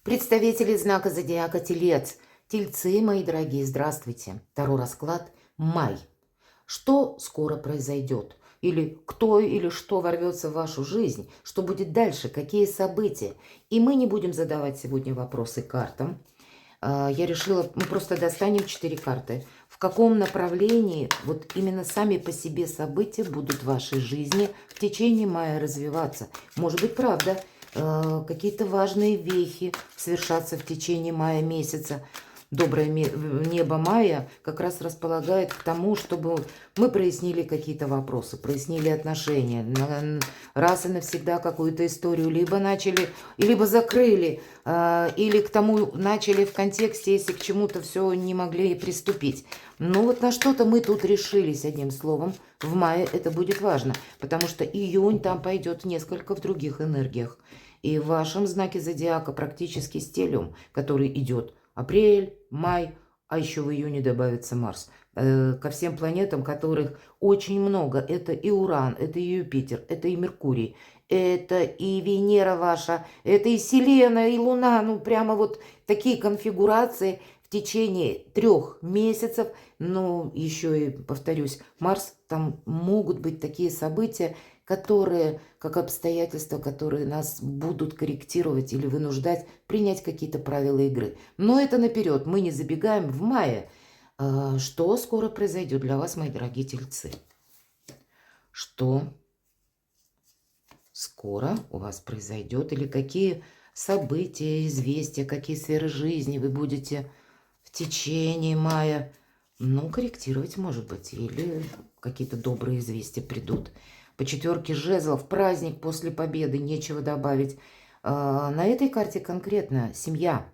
Представители знака зодиака Телец. Тельцы, мои дорогие, здравствуйте. Таро расклад май. Что скоро произойдет? Или кто или что ворвется в вашу жизнь? Что будет дальше? Какие события? И мы не будем задавать сегодня вопросы картам. Я решила, мы просто достанем 4 карты. В каком направлении вот именно сами по себе события будут в вашей жизни в течение мая развиваться? Может быть, правда, какие-то важные вехи совершатся в течение мая месяца. Доброе небо мая как раз располагает к тому, чтобы мы прояснили какие-то вопросы, прояснили отношения, раз и навсегда какую-то историю либо начали, либо закрыли, или к тому начали в контексте, если к чему-то все не могли приступить. Но вот на что-то мы тут решились, одним словом. В мае это будет важно, потому что июнь там пойдет несколько в других энергиях. И в вашем знаке зодиака практически стелиум, который идет апрель, май, а еще в июне добавится Марс. Ко всем планетам, которых очень много. Это и Уран, это и Юпитер, это и Меркурий, это и Венера ваша, это и Селена, и Луна. Ну, прямо вот такие конфигурации в течение 3 месяцев. Ну, еще и, повторюсь, Марс, там могут быть такие события, которые, как обстоятельства, которые нас будут корректировать или вынуждать принять какие-то правила игры. Но это наперед, мы не забегаем в мае. Что скоро произойдет для вас, мои дорогие тельцы? Что скоро у вас произойдет? Или какие события, известия, какие сферы жизни вы будете в течение мая, ну, корректировать, может быть, или какие-то добрые известия придут. По 4 жезлов, праздник после победы, нечего добавить. На этой карте конкретно семья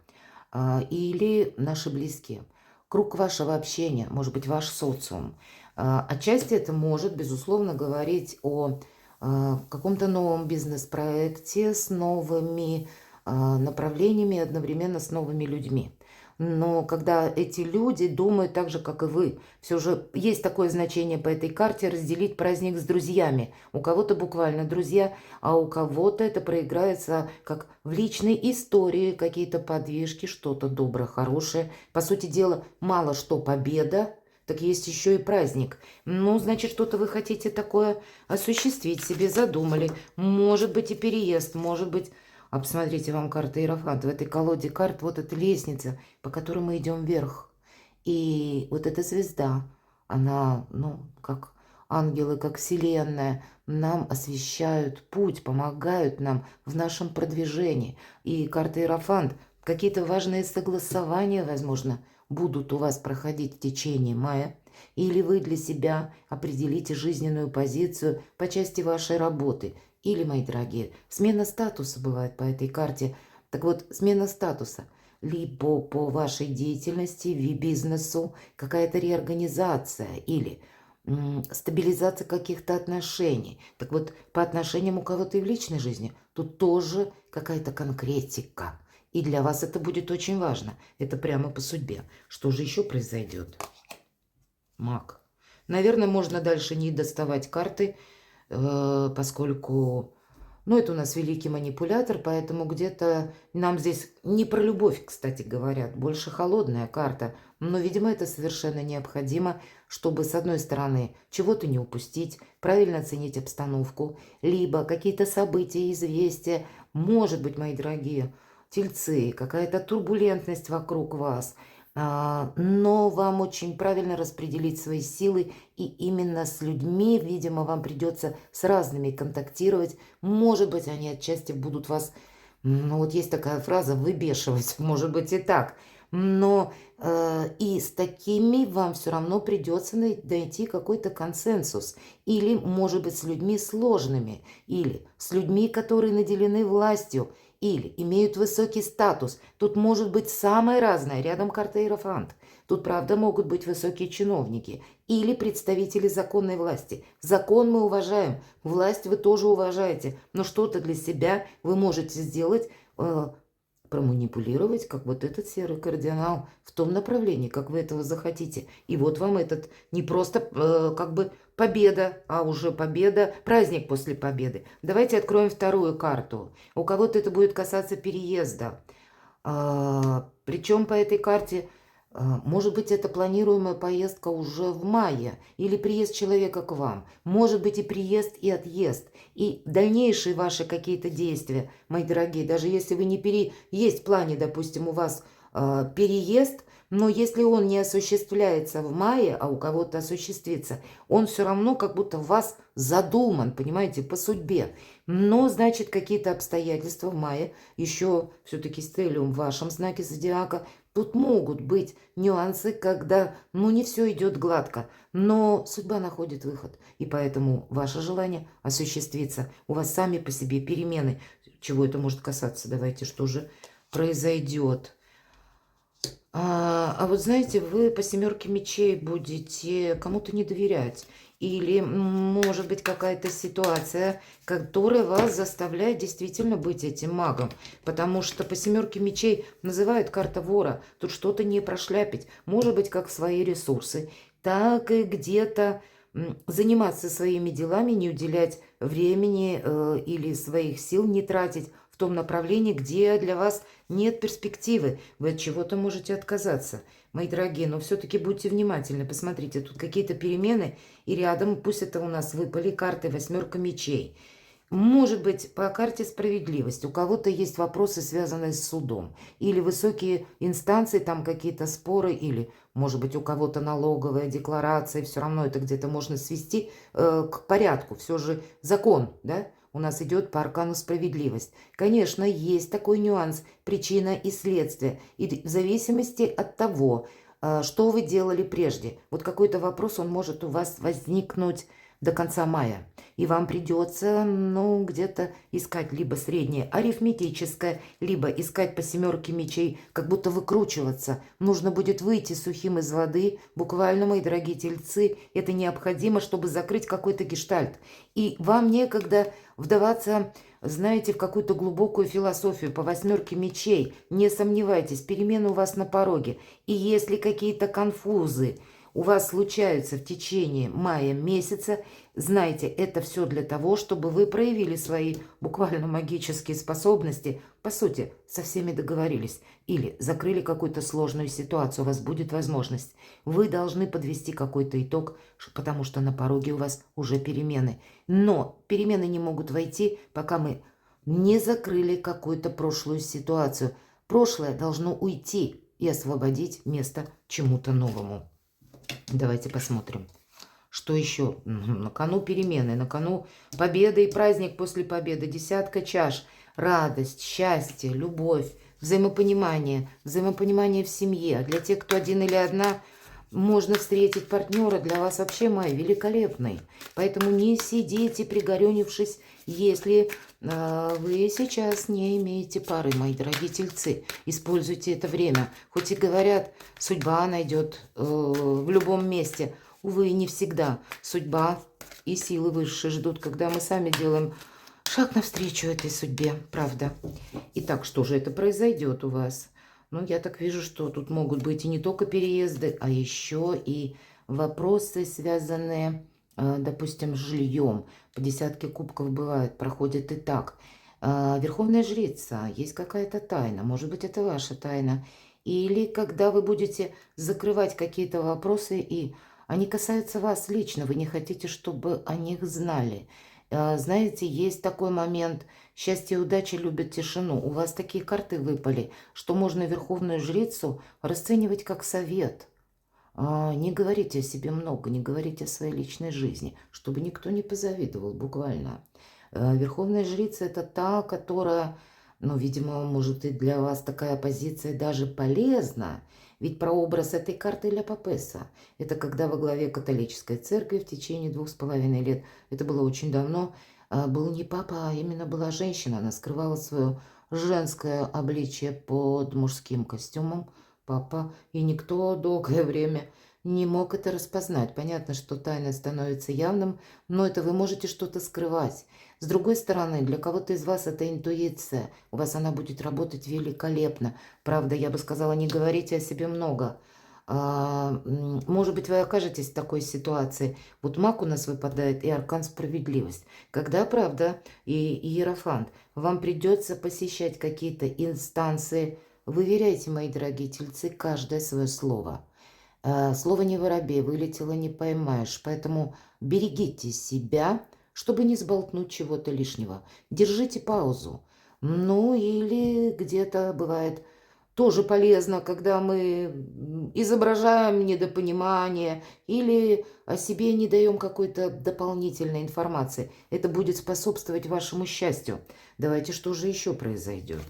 или наши близкие. Круг вашего общения, может быть, ваш социум. Отчасти это может, безусловно, говорить о каком-то новом бизнес-проекте с новыми направлениями, одновременно с новыми людьми. Но когда эти люди думают так же, как и вы, все же есть такое значение по этой карте разделить праздник с друзьями. У кого-то буквально друзья, а у кого-то это проиграется как в личной истории, какие-то подвижки, что-то доброе, хорошее. По сути дела, мало что победа, так есть еще и праздник. Ну, значит, что-то вы хотите такое осуществить, себе задумали. Может быть и переезд, может быть... А посмотрите, вам карта Иерофант. В этой колоде карт вот эта лестница, по которой мы идем вверх. И вот эта звезда, она, ну, как ангелы, как вселенная, нам освещают путь, помогают нам в нашем продвижении. И карта Иерофант, какие-то важные согласования, возможно, будут у вас проходить в течение мая. Или вы для себя определите жизненную позицию по части вашей работы – или, мои дорогие, смена статуса бывает по этой карте. Так вот, смена статуса. Либо по вашей деятельности, бизнесу, какая-то реорганизация или стабилизация каких-то отношений. Так вот, по отношениям у кого-то и в личной жизни тут тоже какая-то конкретика. И для вас это будет очень важно. Это прямо по судьбе. Что же еще произойдет? Маг. Наверное, можно дальше не доставать карты, поскольку, ну, это у нас великий манипулятор, поэтому где-то нам здесь не про любовь, кстати говоря, больше холодная карта. Но, видимо, это совершенно необходимо, чтобы, с одной стороны, чего-то не упустить, правильно оценить обстановку, либо какие-то события, известия, может быть, мои дорогие тельцы, какая-то турбулентность вокруг вас – но вам очень правильно распределить свои силы, и именно с людьми, видимо, вам придется с разными контактировать. Может быть, они отчасти будут вас, ну вот есть такая фраза, выбешивать, может быть и так. Но и с такими вам все равно придется найти какой-то консенсус. Или, может быть, с людьми сложными, или с людьми, которые наделены властью, или имеют высокий статус. Тут может быть самое разное. Рядом карта Иерофант. Тут, правда, могут быть высокие чиновники или представители законной власти. Закон мы уважаем, власть вы тоже уважаете, но что-то для себя вы можете сделать, проманипулировать, как вот этот серый кардинал, в том направлении, как вы этого захотите. И вот вам этот не просто как бы победа, а уже победа, праздник после победы. Давайте откроем вторую карту. У кого-то это будет касаться переезда. Причем по этой карте, может быть, это планируемая поездка уже в мае, или приезд человека к вам. Может быть и приезд, и отъезд, и дальнейшие ваши какие-то действия, мои дорогие. Даже если вы не есть в плане, допустим, у вас переезд, но если он не осуществляется в мае, а у кого-то осуществится, он все равно как будто в вас задуман, понимаете, по судьбе. Но, значит, какие-то обстоятельства в мае, еще все-таки стеллиум в вашем знаке зодиака, тут могут быть нюансы, когда, ну, не все идет гладко, но судьба находит выход, и поэтому ваше желание осуществится. У вас сами по себе перемены, чего это может касаться, давайте, что же произойдет. А вот знаете, вы по семерке мечей будете кому-то не доверять. Или может быть какая-то ситуация, которая вас заставляет действительно быть этим магом. Потому что по семерке мечей называют карта вора. Тут что-то не прошляпить. Может быть как свои ресурсы, так и где-то заниматься своими делами, не уделять времени или своих сил не тратить в том направлении, где для вас нет перспективы. Вы от чего-то можете отказаться. Мои дорогие, но все-таки будьте внимательны. Посмотрите, тут какие-то перемены, и рядом, пусть это у нас выпали карты восьмерка мечей. Может быть, по карте справедливость. У кого-то есть вопросы, связанные с судом. Или высокие инстанции, там какие-то споры, или, может быть, у кого-то налоговая декларация. Все равно это где-то можно свести к порядку. Все же закон, да? У нас идет по аркану справедливость. Конечно, есть такой нюанс, причина и следствие. И в зависимости от того, что вы делали прежде. Вот какой-то вопрос, он может у вас возникнуть до конца мая. И вам придется, ну, где-то искать либо среднее арифметическое, либо искать по семерке мечей, как будто выкручиваться. Нужно будет выйти сухим из воды. Буквально, мои дорогие тельцы, это необходимо, чтобы закрыть какой-то гештальт. И вам некогда вдаваться, знаете, в какую-то глубокую философию по восьмерке мечей. Не сомневайтесь, перемены у вас на пороге. И если какие-то конфузы у вас случаются в течение мая месяца, знайте, это все для того, чтобы вы проявили свои буквально магические способности. По сути, со всеми договорились или закрыли какую-то сложную ситуацию, у вас будет возможность. Вы должны подвести какой-то итог, потому что на пороге у вас уже перемены. Но перемены не могут войти, пока мы не закрыли какую-то прошлую ситуацию. Прошлое должно уйти и освободить место чему-то новому. Давайте посмотрим, что еще. На кону перемены, на кону победа и праздник после победы. Десятка чаш, радость, счастье, любовь, взаимопонимание, взаимопонимание в семье. Для тех, кто один или одна, можно встретить партнера. Для вас вообще май великолепный. Поэтому не сидите, пригорюнившись, если вы сейчас не имеете пары, мои дорогие тельцы. Используйте это время. Хоть и говорят, судьба найдет в любом месте. Увы, не всегда. Судьба и силы высшие ждут, когда мы сами делаем шаг навстречу этой судьбе. Правда. Итак, что же это произойдет у вас? Ну, я так вижу, что тут могут быть и не только переезды, а еще и вопросы, связанные, допустим, с жильем. По десятке кубков бывает, проходит и так. Верховная жрица, есть какая-то тайна, может быть, это ваша тайна. Или когда вы будете закрывать какие-то вопросы, и они касаются вас лично, вы не хотите, чтобы о них знали. Знаете, есть такой момент, счастье и удача любят тишину. У вас такие карты выпали, что можно Верховную Жрицу расценивать как совет. Не говорите о себе много, не говорите о своей личной жизни, чтобы никто не позавидовал, буквально. Верховная Жрица – это та, которая, ну, видимо, может и для вас такая позиция даже полезна. Ведь прообраз этой карты Ля Папеса – это когда во главе католической церкви в течение 2,5 лет, это было очень давно, был не папа, а именно была женщина. Она скрывала свое женское обличие под мужским костюмом. Папа, и никто долгое время не мог это распознать. Понятно, что тайна становится явным, но это вы можете что-то скрывать. С другой стороны, для кого-то из вас это интуиция. У вас она будет работать великолепно. Правда, я бы сказала, не говорите о себе много. Может быть, вы окажетесь в такой ситуации. Вот маг у нас выпадает и аркан справедливость. Когда, правда, и иерофант, вам придется посещать какие-то инстанции, Выверяйте, мои дорогие тельцы, каждое свое слово. Слово не воробей, вылетело не поймаешь. Поэтому берегите себя, чтобы не сболтнуть чего-то лишнего. Держите паузу. Ну или где-то бывает тоже полезно, когда мы изображаем недопонимание или о себе не даем какой-то дополнительной информации. Это будет способствовать вашему счастью. Давайте, что же еще произойдет?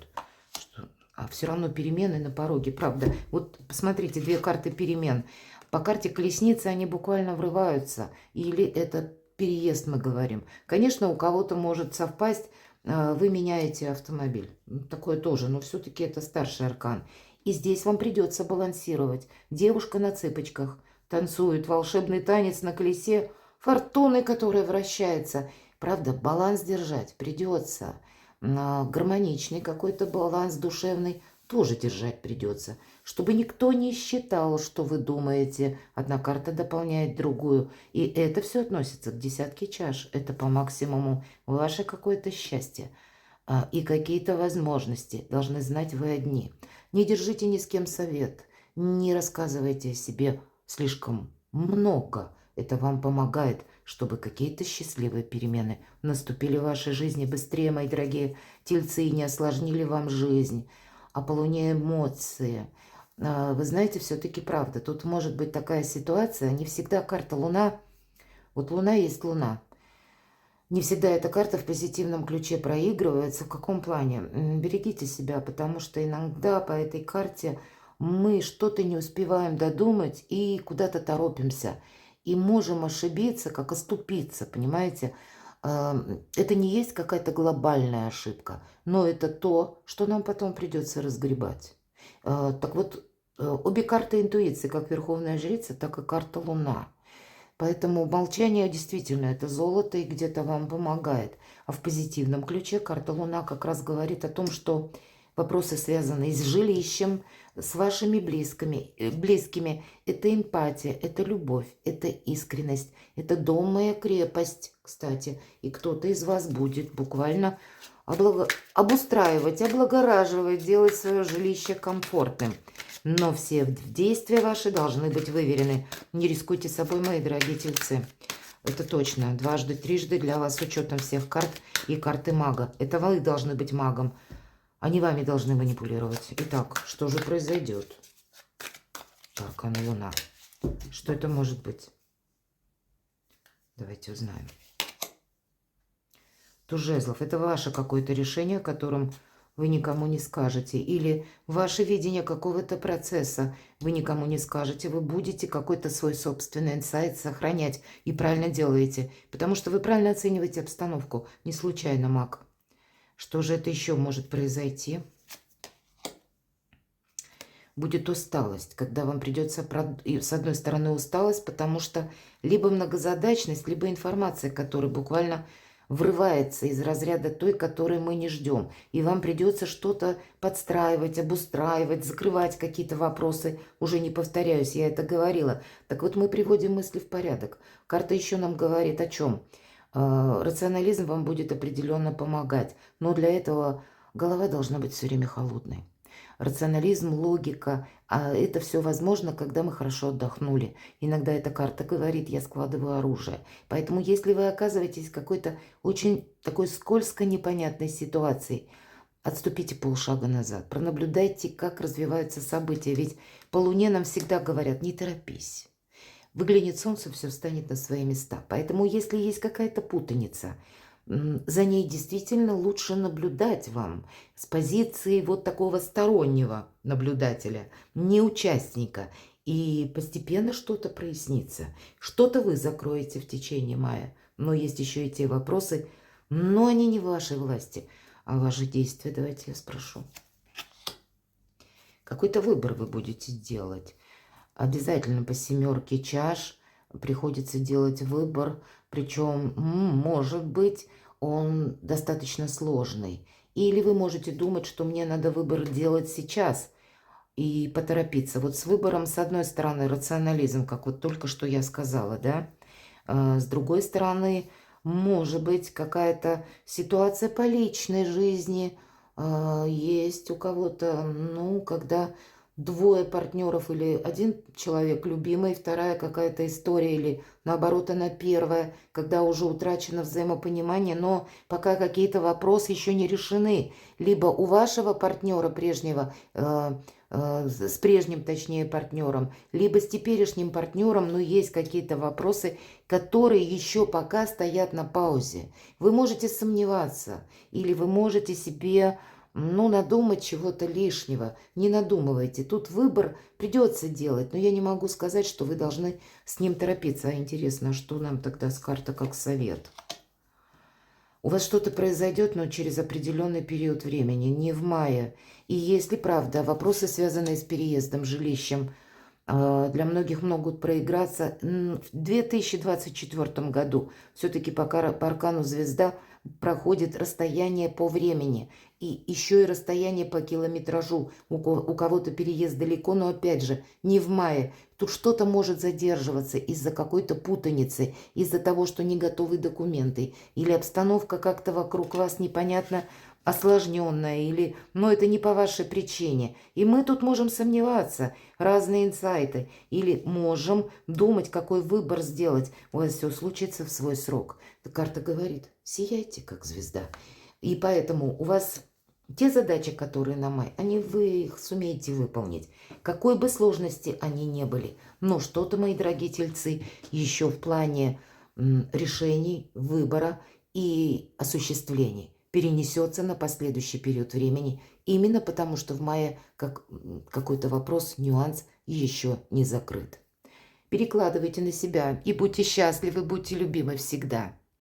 А все равно перемены на пороге, правда. Вот посмотрите, две карты перемен. По карте колесницы они буквально врываются. Или это переезд, мы говорим. Конечно, у кого-то может совпасть, вы меняете автомобиль. Такое тоже, но все-таки это старший аркан. И здесь вам придется балансировать. Девушка на цыпочках танцует волшебный танец на колесе фортуны, которая вращается. Правда, баланс держать придется. Гармоничный какой-то баланс душевный тоже держать придется, чтобы никто не считал, что вы думаете. Одна карта дополняет другую, и это все относится к десятке чаш. Это по максимуму ваше какое-то счастье и какие-то возможности. Должны знать вы одни. Не держите ни с кем совет, не рассказывайте о себе слишком много. Это вам помогает, чтобы какие-то счастливые перемены наступили в вашей жизни быстрее, мои дорогие тельцы, и не осложнили вам жизнь. А по Луне эмоции. Вы знаете, все-таки правда. Тут может быть такая ситуация, не всегда карта Луна. Вот Луна есть Луна. Не всегда эта карта в позитивном ключе проигрывается. В каком плане? Берегите себя, потому что иногда по этой карте мы что-то не успеваем додумать и куда-то торопимся. И можем ошибиться, как оступиться, понимаете? Это не есть какая-то глобальная ошибка, но это то, что нам потом придется разгребать. Так вот, обе карты интуиции, как Верховная Жрица, так и карта Луна. Поэтому молчание действительно это золото и где-то вам помогает. А в позитивном ключе карта Луна как раз говорит о том, что вопросы, связанные с жилищем, с вашими близкими, это эмпатия, это любовь, это искренность, это дом, моя крепость, кстати. И кто-то из вас будет буквально обустраивать, облагораживать, делать свое жилище комфортным. Но все действия ваши должны быть выверены. Не рискуйте собой, мои дорогие тельцы. Это точно. Дважды, трижды для вас с учетом всех карт и карты мага. Это вы должны быть магом. Они вами должны манипулировать. Итак, что же произойдет? Так, она Луна. Что это может быть? Давайте узнаем. Туз жезлов. Это ваше какое-то решение, которым вы никому не скажете. Или ваше видение какого-то процесса вы никому не скажете. Вы будете какой-то свой собственный инсайт сохранять. И правильно делаете. Потому что вы правильно оцениваете обстановку. Не случайно маг. Что же это еще может произойти? Будет усталость, когда вам придется, с одной стороны, усталость, потому что либо многозадачность, либо информация, которая буквально врывается из разряда той, которой мы не ждем. И вам придется что-то подстраивать, обустраивать, закрывать какие-то вопросы. Уже не повторяюсь, я это говорила. Так вот, мы приводим мысли в порядок. Карта еще нам говорит о чем? Рационализм вам будет определенно помогать, но для этого голова должна быть все время холодной. Рационализм, логика, это все возможно, когда мы хорошо отдохнули. Иногда эта карта говорит, я складываю оружие. Поэтому если вы оказываетесь в какой-то очень такой скользко непонятной ситуации, отступите полшага назад, пронаблюдайте, как развиваются события. Ведь по Луне нам всегда говорят, не торопись. Выглянет солнце, все встанет на свои места. Поэтому, если есть какая-то путаница, за ней действительно лучше наблюдать вам с позиции вот такого стороннего наблюдателя, не участника. И постепенно что-то прояснится. Что-то вы закроете в течение мая. Но есть еще и те вопросы, но они не в вашей власти, а ваши действия. Давайте я спрошу. Какой-то выбор вы будете делать. Обязательно по семерке чаш приходится делать выбор, причем, может быть, он достаточно сложный. Или вы можете думать, что мне надо выбор делать сейчас и поторопиться. Вот с выбором, с одной стороны, рационализм, как вот только что я сказала, да? С другой стороны, может быть, какая-то ситуация по личной жизни, Есть у кого-то, ну, когда двое партнеров или один человек любимый, вторая какая-то история, или наоборот она первая, когда уже утрачено взаимопонимание, но пока какие-то вопросы еще не решены. Либо у вашего партнера прежнего, с прежним, точнее, партнером, либо с теперешним партнером, но есть какие-то вопросы, которые еще пока стоят на паузе. Вы можете сомневаться, или вы можете себе, ну, надумать чего-то лишнего. Не надумывайте. Тут выбор придется делать, но я не могу сказать, что вы должны с ним торопиться. А интересно, что нам тогда с карта как совет? У вас что-то произойдет, но через определенный период времени, не в мае. И если правда, вопросы, связанные с переездом, жилищем, для многих могут проиграться. В 2024 году все-таки по аркану звезда проходит расстояние по времени. И еще и расстояние по километражу. У кого-то переезд далеко, но опять же, не в мае. Тут что-то может задерживаться из-за какой-то путаницы, из-за того, что не готовы документы. Или обстановка как-то вокруг вас непонятно осложненная, или, но это не по вашей причине. И мы тут можем сомневаться, разные инсайты, или можем думать, какой выбор сделать. У вас все случится в свой срок. Карта говорит, сияйте, как звезда. И поэтому у вас те задачи, которые на май, вы их сумеете выполнить. Какой бы сложности они не были. Но что-то, мои дорогие тельцы, еще в плане решений, выбора и осуществлений перенесется на последующий период времени, именно потому что в мае какой-то вопрос, нюанс еще не закрыт. Перекладывайте на себя и будьте счастливы, будьте любимы всегда.